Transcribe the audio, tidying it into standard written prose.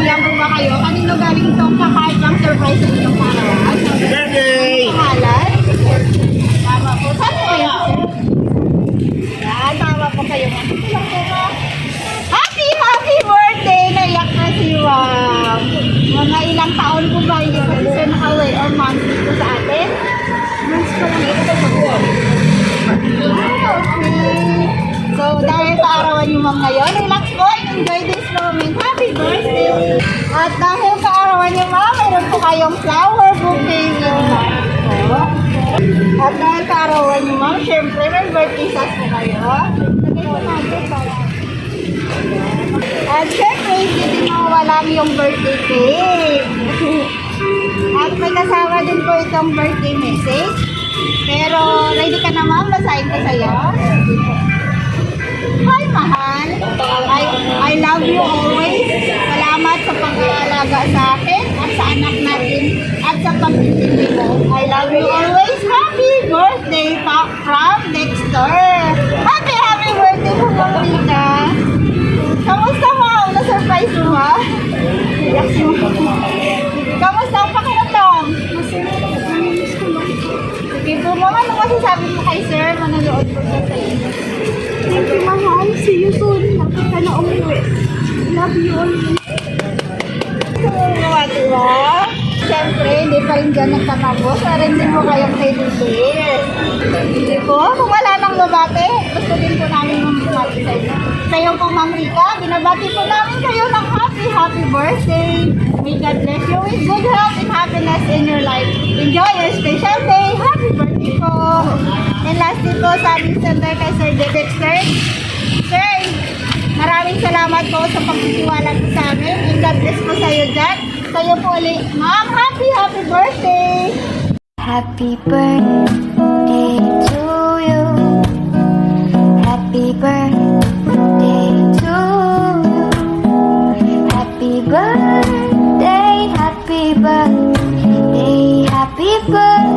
Nabigyan ko ba kayo? Kanino galing itong kakaibang surprise sa itong parawan? Birthday! Pangalan? Tama po. Saan po kayo? Yan, tama po kayo. Happy birthday! Naiyak na si Wam. Mga ilang taon po ba yung kasi nakaway or months dito sa atin? Months pa lang ito sa buwan. Okay. So, dahil sa arawan niyo ma'am ngayon, relax po, enjoy this moment. Happy birthday! At dahil sa arawan niyo ma'am, mayroon po kayong flower bouquet yung po. At dahil sa arawan niyo ma'am, syempre may birthday sauce po kayo. Lagay po natin para. At syempre, hindi din mawawalan yung birthday cake. At may kasama din po itong birthday message. Pero, ready ka na ma'am? Basahin ko sa'yo. Hi, mahal. I love you always. Salamat sa pag-aalaga sa akin at sa anak natin at sa pag-intindi mo. I love you always. Happy birthday, from Dexter. Happy birthday po, Ma'am Rika. Kamusta mo? Na-surprise mo ba? Relax mo. Kamusta ang pakiramdam? Sige po, ma'am. Ano masasabi mo kay sir? Manonood po siya sa iyo. Thank you, mahal. See you soon. Lapit ka na umuwi. Love you always. So, diba? Siyempre, hindi pa rin dyan nagtatapos. Arin din mo kayong teddy bear. Hindi po. Kung wala nang babate, gusto din po namin mamabati sa inyo. Kayo po, Ma'am Rika, binabati po namin kayo ng happy birthday. May God bless you with good health and happiness in your life. Enjoy your special day. Happy birthday po. And lastly po, sabi sender kay Sir Dexter. Sir, maraming salamat po sa pagtitiwala po sa amin. And God bless po sa iyo dyan. Kayo po ulit. Ma'am, happy birthday. Happy birthday to you. Happy birthday to you. Happy birthday, happy birthday, happy birthday.